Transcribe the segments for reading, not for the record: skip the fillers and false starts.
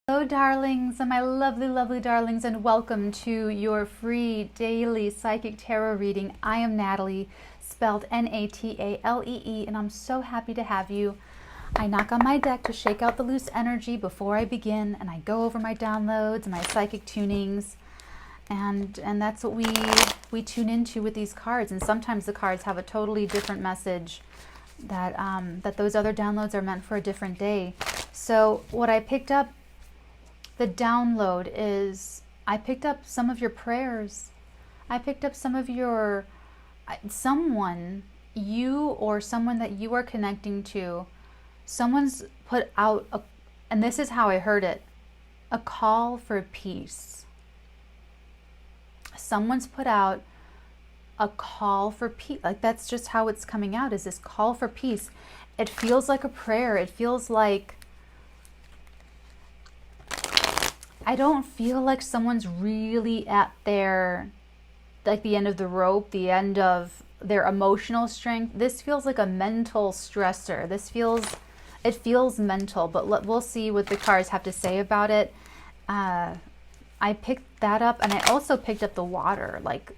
Hello, darlings, and my lovely, lovely darlings, and welcome to your free daily psychic tarot reading. I am Natalie, spelled Natalee, and I'm so happy to have you. I knock on my deck to shake out the loose energy before I begin, and I go over my downloads and my psychic tunings, and that's what we tune into with these cards. And sometimes the cards have a totally different message that those other downloads are meant for a different day. So what I picked up. The download is, I picked up some of your prayers. I picked up some of your, someone, you or someone that you are connecting to. Someone's put out, and this is how I heard it, a call for peace. Someone's put out a call for peace. Like, that's just how it's coming out, is this call for peace. It feels like a prayer. It feels like, I don't feel like someone's really at their, like the end of the rope, the end of their emotional strength. This feels like a mental stressor. It feels mental, but we'll see what the cards have to say about it. I picked that up, and I also picked up the water, like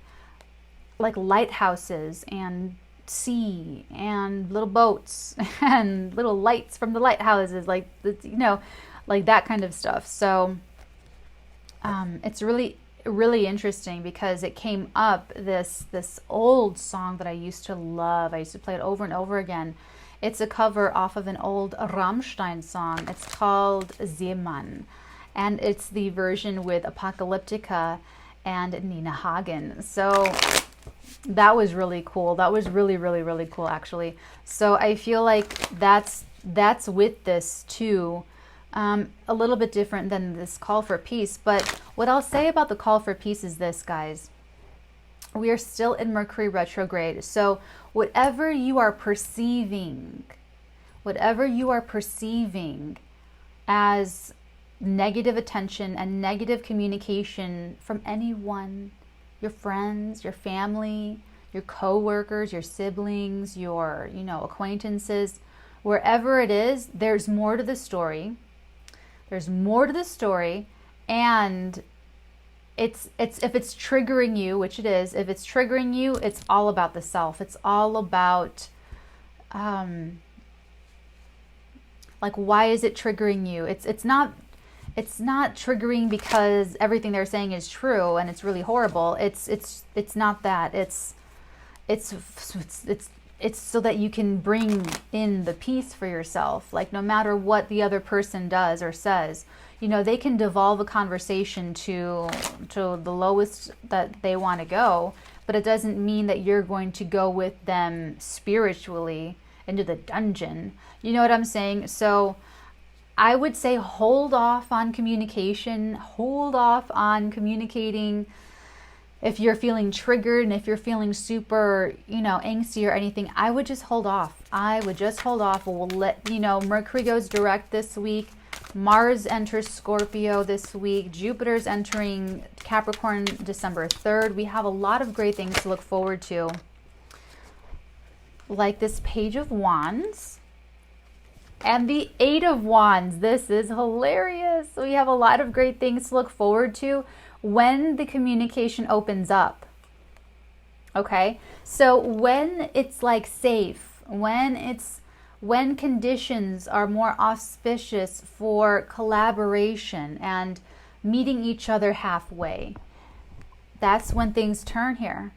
lighthouses and sea and little boats and little lights from the lighthouses, like that kind of stuff. So it's really, really interesting because it came up, this old song that I used to love. I used to play it over and over again. It's a cover off of an old Rammstein song. It's called Seemann, and it's the version with Apocalyptica and Nina Hagen. So that was really cool. That was really, really, really cool, actually. So I feel like that's with this too. A little bit different than this call for peace. But what I'll say about the call for peace is this, guys. We are still in Mercury retrograde. So whatever you are perceiving as negative attention and negative communication from anyone, your friends, your family, your co-workers, your siblings, your, acquaintances, wherever it is, there's more to the story. There's more to the story, and it's if it's triggering you, which it is, if it's triggering you, it's all about the self. It's all about, like, why is it triggering you? It's not triggering because everything they're saying is true and it's really horrible. It's not that. It's so that you can bring in the peace for yourself. Like, no matter what the other person does or says, they can devolve a conversation to the lowest that they want to go, but it doesn't mean that you're going to go with them spiritually into the dungeon. You know what I'm saying? So I would say hold off on communication, hold off on communicating. If you're feeling triggered and if you're feeling super, angsty or anything, I would just hold off. We'll let, Mercury goes direct this week. Mars enters Scorpio this week. Jupiter's entering Capricorn December 3rd. We have a lot of great things to look forward to. Like this Page of Wands and the 8 of Wands. This is hilarious. We have a lot of great things to look forward to when the communication opens up. Okay, so when it's like safe, when conditions are more auspicious for collaboration and meeting each other halfway, that's when things turn here.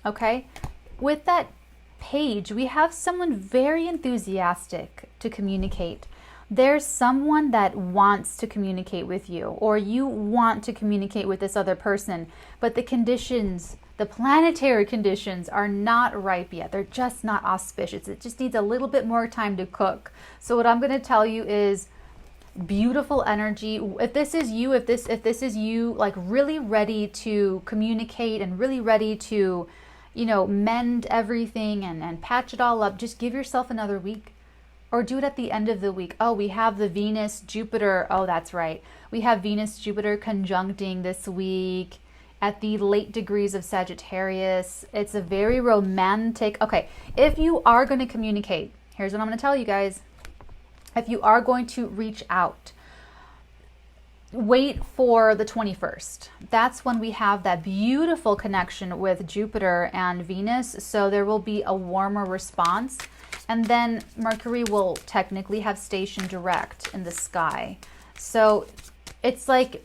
Okay, with that page, we have someone very enthusiastic to communicate. There's someone that wants to communicate with you, or you want to communicate with this other person, but the conditions, the planetary conditions, are not ripe yet. They're just not auspicious. It just needs a little bit more time to cook. So what I'm going to tell you is beautiful energy. If this is you, if this is you, like really ready to communicate and really ready to, mend everything and patch it all up, just give yourself another week. Or do it at the end of the week. Oh, we have the Venus, Jupiter. Oh, that's right. We have Venus, Jupiter conjuncting this week at the late degrees of Sagittarius. It's a very romantic. Okay, if you are going to communicate, here's what I'm going to tell you guys. If you are going to reach out, wait for the 21st. That's when we have that beautiful connection with Jupiter and Venus. So there will be a warmer response. And then Mercury will technically have station direct in the sky. So it's like,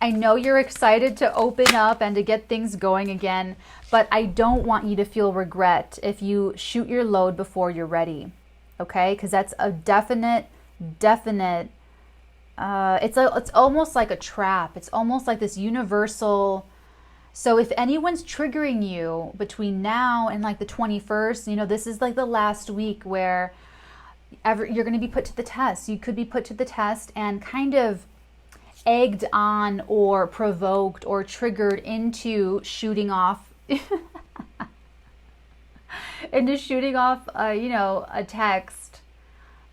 I know you're excited to open up and to get things going again, but I don't want you to feel regret if you shoot your load before you're ready. Okay? Because that's a definite, it's almost like a trap. It's almost like this universal. So if anyone's triggering you between now and like the 21st, you know, this is like the last week where you're going to be put to the test. You could be put to the test and kind of egged on or provoked or triggered into shooting off a text.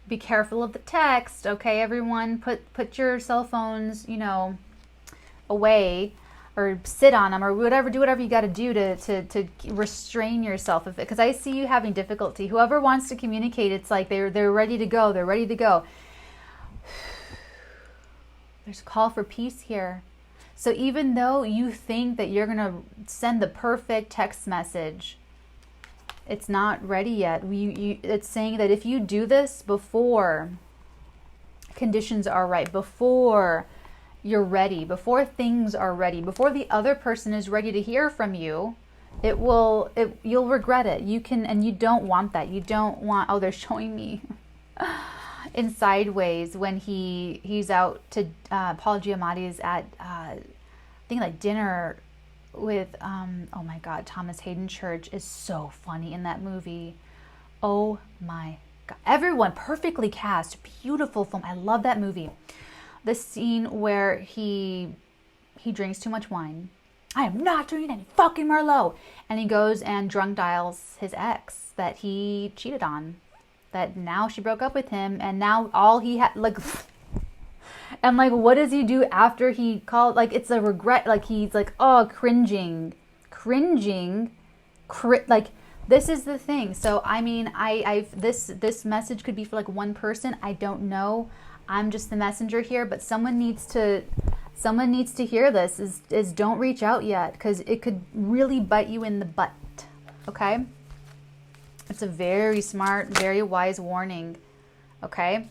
Be careful of the text, okay, everyone? Put your cell phones, away, or sit on them, or whatever. Do whatever you got to do to restrain yourself. Because I see you having difficulty. Whoever wants to communicate, it's like they're ready to go. They're ready to go. There's a call for peace here. So even though you think that you're going to send the perfect text message, it's not ready yet. It's saying that if you do this before conditions are right, before you're ready, before things are ready, before the other person is ready to hear from you, you'll regret it. You don't want that. You don't want, they're showing me in Sideways when he's out to, Paul Giamatti is at, I think like dinner with, oh my God, Thomas Hayden Church is so funny in that movie. Oh my God. Everyone perfectly cast, beautiful film. I love that movie. The scene where he drinks too much wine. I am not drinking any fucking Merlot. And he goes and drunk dials his ex that he cheated on. That now she broke up with him, and now all he had, like, and like, what does he do after he called? Like, it's a regret. Like, he's like, oh, cringing, like, this is the thing. So, I mean, this message could be for like one person. I don't know. I'm just the messenger here, but someone needs to hear this. Is don't reach out yet, because it could really bite you in the butt. Okay. It's a very smart, very wise warning, okay?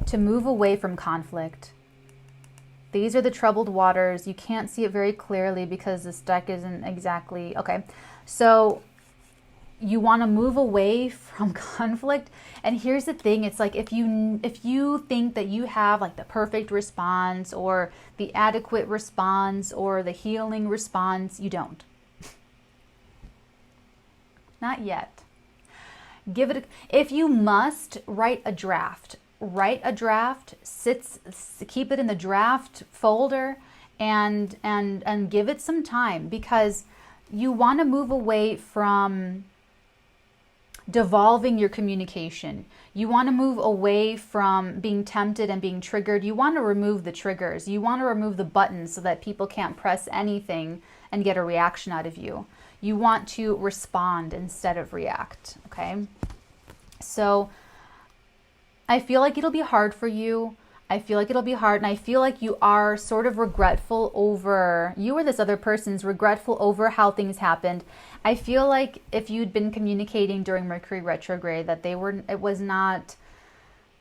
To move away from conflict. These are the troubled waters. You can't see it very clearly because this deck isn't exactly, okay. So you want to move away from conflict. And here's the thing. It's like if you think that you have like the perfect response or the adequate response or the healing response, you don't. Not yet. If you must, write a draft. Keep it in the draft folder and give it some time, because you want to move away from devolving your communication. You want to move away from being tempted and being triggered. You want to remove the triggers. You want to remove the buttons so that people can't press anything and get a reaction out of you. You want to respond instead of react, okay? So I feel like it'll be hard for you. I feel like it'll be hard, and I feel like you are sort of regretful over, you or this other person's regretful over how things happened. I feel like if you'd been communicating during Mercury retrograde, that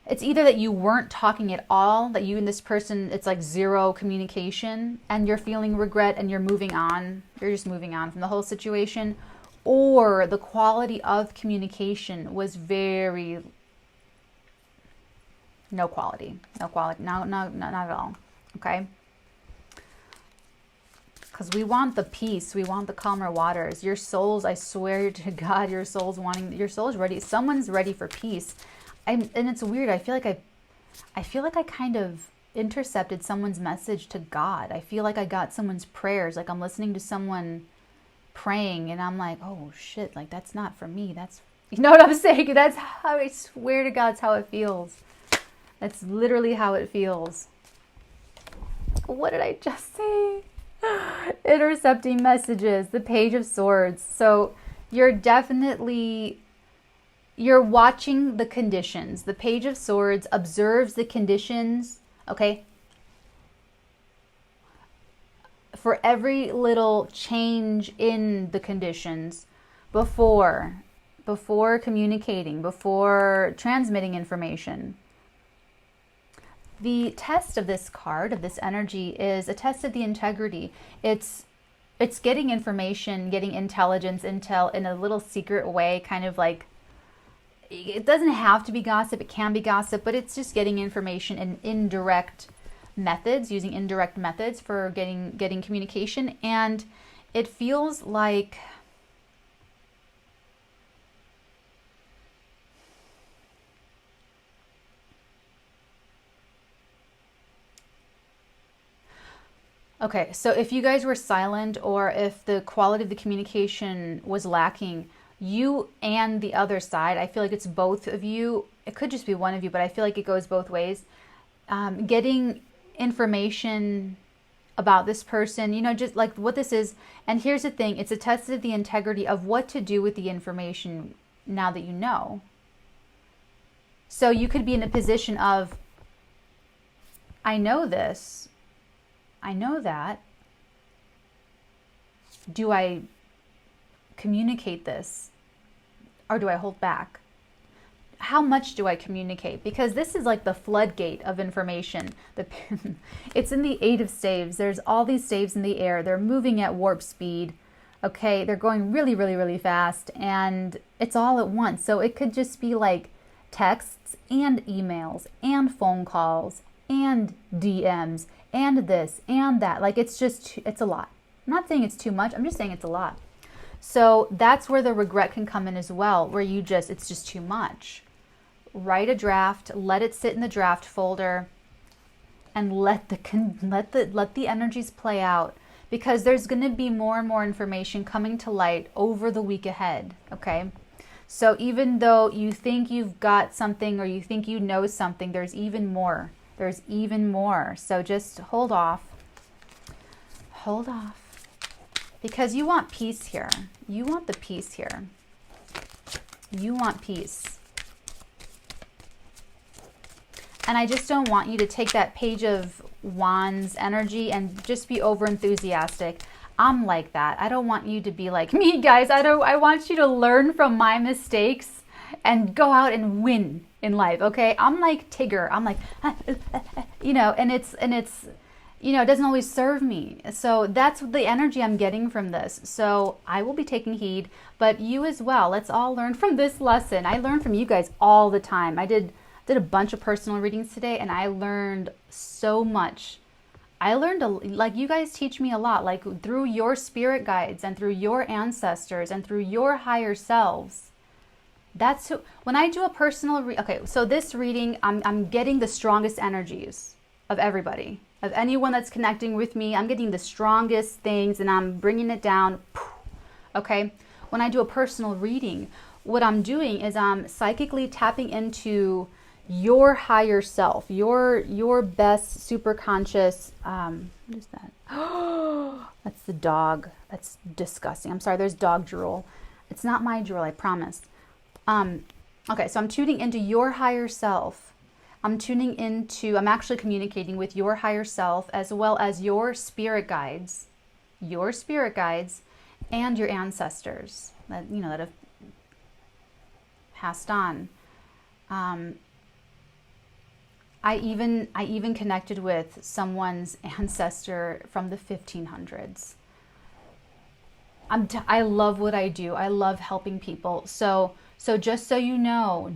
it's either that you weren't talking at all, that you and this person, it's like zero communication, and you're feeling regret and you're moving on. You're just moving on from the whole situation. Or the quality of communication was very, no quality, not at all, okay? Because we want the peace, we want the calmer waters. Your souls, I swear to God, your soul's ready. Someone's ready for peace. And it's weird. I feel like I kind of intercepted someone's message to God. I feel like I got someone's prayers. Like I'm listening to someone praying, and I'm like, oh shit, like that's not for me. That's, you know what I'm saying? That's how, I swear to God, it's how it feels. That's literally how it feels. What did I just say? Intercepting messages, the Page of Swords. So you're watching the conditions. The Page of Swords observes the conditions, okay? for every little change in the conditions before communicating, before transmitting information. The test of this card, of this energy, is a test of the integrity. It's getting information, getting intelligence, intel in a little secret way, kind of like, it doesn't have to be gossip, it can be gossip, but it's just getting information in indirect methods, using indirect methods for getting communication. And it feels like okay, so if you guys were silent, or if the quality of the communication was lacking, you and the other side, I feel like it's both of you. It could just be one of you, but I feel like it goes both ways. Getting information about this person, you know, just like what this is. And here's the thing, it's a test of the integrity of what to do with the information now that you know. So you could be in a position of, I know this, I know that. Do I communicate this, or do I hold back? How much do I communicate? Because this is like the floodgate of information. It's in the 8 of staves. There's all these staves in the air. They're moving at warp speed. Okay, they're going really, really, really fast, and it's all at once. So it could just be like texts and emails and phone calls and DMs and this and that. Like, it's a lot. I'm not saying it's too much. I'm just saying it's a lot. So that's where the regret can come in as well, where it's just too much. Write a draft, let it sit in the draft folder, and let the energies play out, because there's going to be more and more information coming to light over the week ahead. Okay, so even though you think you've got something, or you think you know something, there's even more. There's even more. So just hold off, because you want peace here. You want the peace here. You want peace. And I just don't want you to take that Page of Wands energy and just be over enthusiastic. I'm like that. I don't want you to be like me, guys. I want you to learn from my mistakes and go out and win in life. Okay? I'm like Tigger. I'm like, you know, and it's, you know, it doesn't always serve me. So that's the energy I'm getting from this. So I will be taking heed, but you as well. Let's all learn from this lesson. I learn from you guys all the time. I did a bunch of personal readings today, and I learned so much. I learned, like, you guys teach me a lot, like through your spirit guides and through your ancestors and through your higher selves. That's who, when I do a personal okay, so this reading, I'm getting the strongest energies of everybody, of anyone that's connecting with me. I'm getting the strongest things, and I'm bringing it down. Okay, when I do a personal reading, what I'm doing is I'm psychically tapping into your higher self, your best super conscious, what is that? Oh, that's the dog. That's disgusting. I'm sorry, there's dog drool. It's not my drool, I promise. Okay, so I'm tuning into your higher self. I'm actually communicating with your higher self, as well as your spirit guides and your ancestors that, you know, that have passed on. I even connected with someone's ancestor from the 1500s. I love what I do. I love helping people. So just so you know,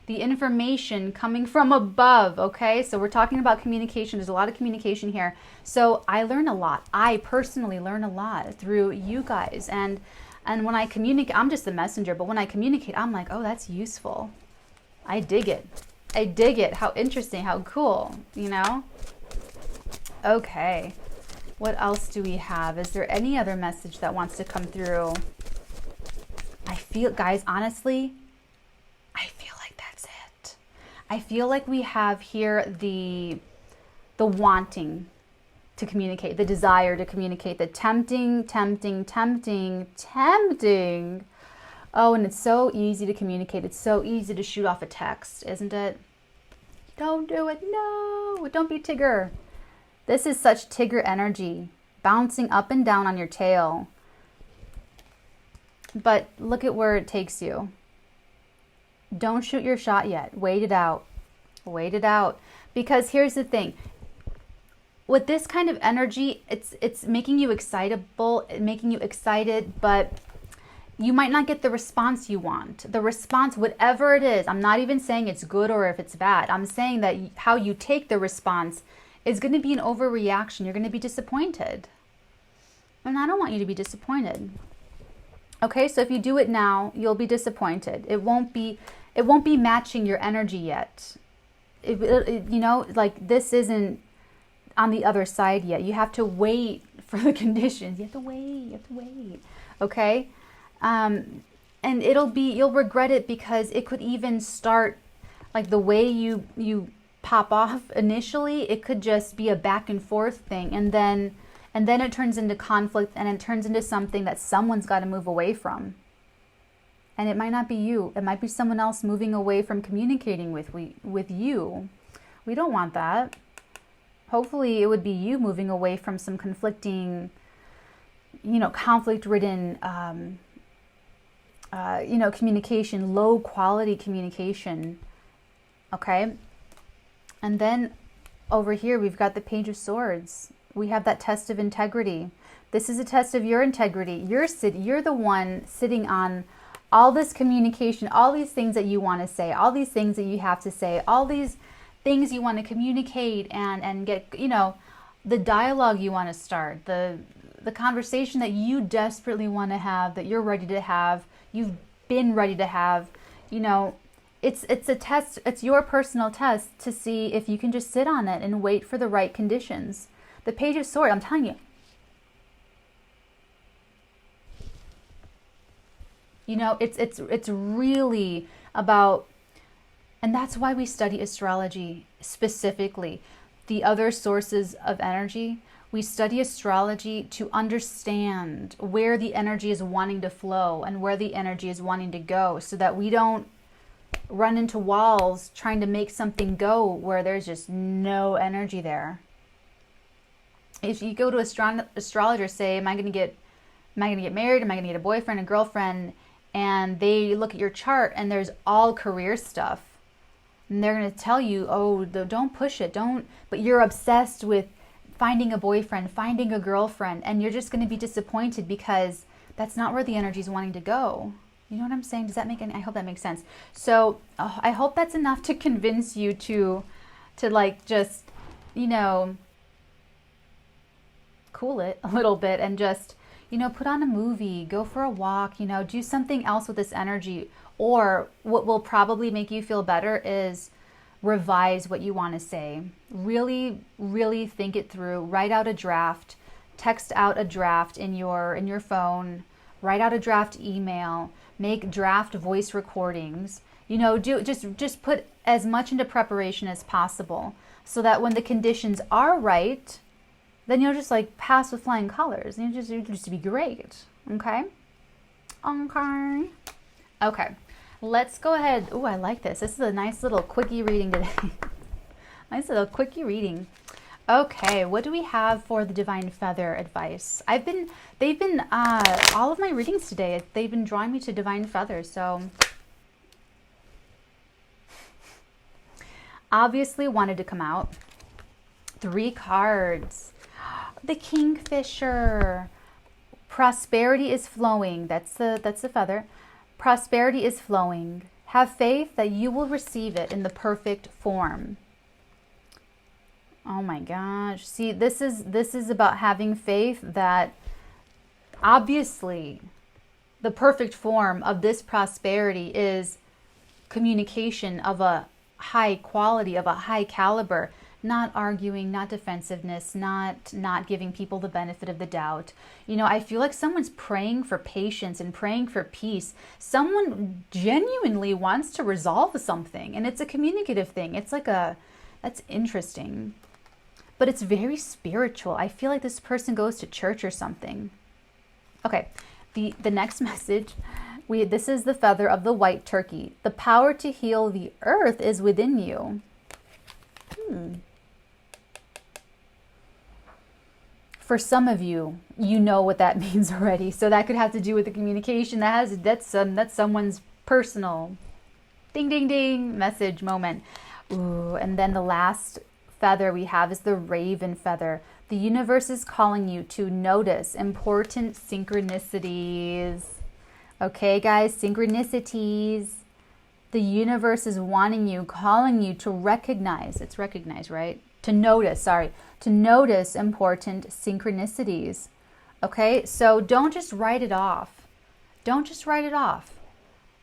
the information coming from above, okay? So we're talking about communication. There's a lot of communication here. So I learn a lot. I personally learn a lot through you guys. And when I communicate, I'm just the messenger, but when I communicate, I'm like, oh, that's useful. I dig it. How interesting, how cool, you know? Okay. What else do we have? Is there any other message that wants to come through? I feel, guys, honestly, I feel like that's it. I feel like we have here the wanting to communicate, the desire to communicate, the tempting. Oh, and it's so easy to communicate. It's so easy to shoot off a text, isn't it? Don't do it. No, don't be Tigger. This is such Tigger energy, bouncing up and down on your tail. But look at where it takes you. Don't shoot your shot yet. Wait it out. Wait it out. Because here's the thing. With this kind of energy, it's making you excitable, making you excited, but you might not get the response you want. The response, whatever it is, I'm not even saying it's good or if it's bad. I'm saying that how you take the response is going to be an overreaction. You're going to be disappointed. And I don't want you to be disappointed. Okay, so if you do it now, you'll be disappointed. It won't be matching your energy yet. You know, like this isn't on the other side yet. You have to wait for the conditions. You have to wait. Okay? And you'll regret it because it could even start like the way you pop off initially. It could just be a back and forth thing, and then it turns into conflict, and it turns into something that someone's got to move away from. And it might not be you. It might be someone else moving away from communicating with you. We don't want that. Hopefully it would be you moving away from some conflicting, conflict-ridden, communication, low quality communication. Okay? And then over here, we've got the Page of Swords. We have that test of integrity. This is a test of your integrity. You're the one sitting on all this communication, all these things that you want to say, all these things that you have to say, all these things you want to communicate and get, the dialogue you want to start, the conversation that you desperately want to have, that you're ready to have, you've been ready to have, it's a test. It's your personal test to see if you can just sit on it and wait for the right conditions. The Page of Swords, I'm telling you, it's really about, and that's why we study astrology specifically. The other sources of energy, we study astrology to understand where the energy is wanting to flow and where the energy is wanting to go, so that we don't run into walls trying to make something go where there's just no energy there. If you go to astrologer, say, am I going to get married? Am I going to get a boyfriend, a girlfriend? And they look at your chart and there's all career stuff. And they're going to tell you, oh, don't push it. But you're obsessed with finding a boyfriend, finding a girlfriend, and you're just going to be disappointed because that's not where the energy is wanting to go. You know what I'm saying? Does that make any? I hope that makes sense. So I hope that's enough to convince you to like just, cool it a little bit and just, put on a movie, go for a walk, do something else with this energy. Or what will probably make you feel better is revise what you want to say. Really, really think it through. Write out a draft. Text out a draft in your phone. Write out a draft email. Make draft voice recordings. Just put as much into preparation as possible, so that when the conditions are right, then you'll just like pass with flying colors. And you'll just be great. Okay? Okay. Let's go ahead. Oh, I like this. This is a nice little quickie reading today. Nice little quickie reading. Okay, what do we have for the Divine Feather advice? They've been all of my readings today, they've been drawing me to Divine Feather, so obviously wanted to come out. 3 cards. The Kingfisher. Prosperity is flowing. That's the feather. Prosperity is flowing. Have faith that you will receive it in the perfect form. Oh my gosh. See, this is about having faith that obviously the perfect form of this prosperity is communication of a high quality, of a high caliber, not arguing, not defensiveness, not giving people the benefit of the doubt. I feel like someone's praying for patience and praying for peace. Someone genuinely wants to resolve something, and it's a communicative thing. It's like that's interesting. But it's very spiritual. I feel like this person goes to church or something. Okay, the next message, this is the feather of the white turkey. The power to heal the earth is within you. for some of you, you know what that means already. So that could have to do with the communication that's someone's personal ding, ding, ding message moment. Ooh, and then the last feather we have is the raven feather. The universe is calling you to notice important synchronicities. Okay, guys, synchronicities. The universe is wanting you, calling you to recognize. It's recognize, right? To notice important synchronicities. Okay, so don't just write it off. Don't just write it off.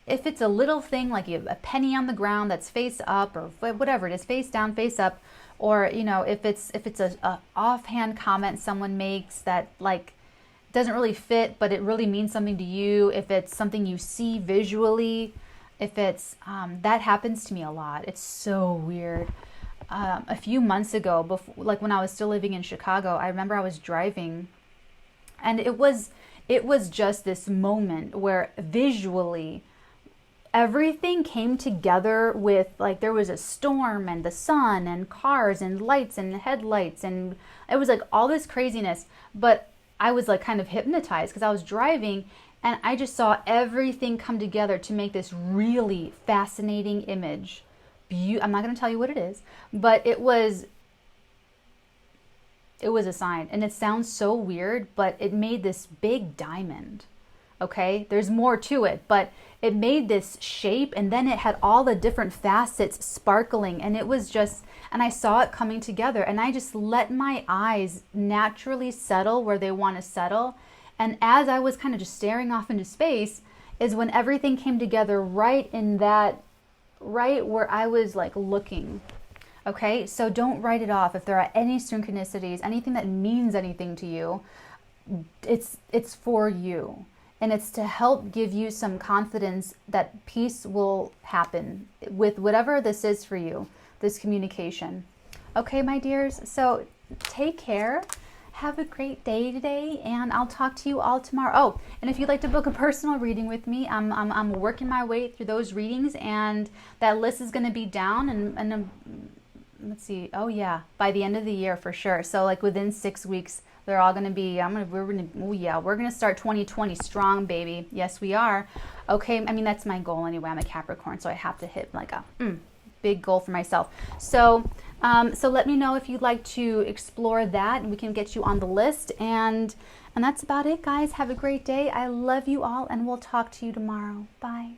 If it's a little thing like you have a penny on the ground that's face up, or whatever it is, face down, face up, or you know, if it's a offhand comment someone makes that like doesn't really fit, but it really means something to you, if it's something you see visually, if it's that happens to me a lot. It's so weird. A few months ago, before, like when I was still living in Chicago, I remember I was driving, and it was just this moment where visually everything came together with, like, there was a storm and the sun and cars and lights and headlights, and it was like all this craziness, but I was like kind of hypnotized because I was driving and I just saw everything come together to make this really fascinating image. I'm not going to tell you what it is, but it was a sign, and it sounds so weird, but it made this big diamond. Okay, there's more to it, but it made this shape, and then it had all the different facets sparkling, and it was just, and I saw it coming together, and I just let my eyes naturally settle where they want to settle. And as I was kind of just staring off into space is when everything came together right where I was like looking. Okay, so don't write it off. If there are any synchronicities, anything that means anything to you, it's for you. And it's to help give you some confidence that peace will happen with whatever this is for you, this communication. Okay, my dears, so take care. Have a great day today, and I'll talk to you all tomorrow. Oh, and if you'd like to book a personal reading with me, I'm working my way through those readings, and that list is going to be down, and let's see. Oh yeah, by the end of the year for sure. So like within 6 weeks, they're all going to be. We're going to start 2020 strong, baby. Yes, we are. Okay, I mean that's my goal anyway. I'm a Capricorn, so I have to hit like a big goal for myself. So let me know if you'd like to explore that, and we can get you on the list. And that's about it, guys. Have a great day. I love you all, and we'll talk to you tomorrow. Bye.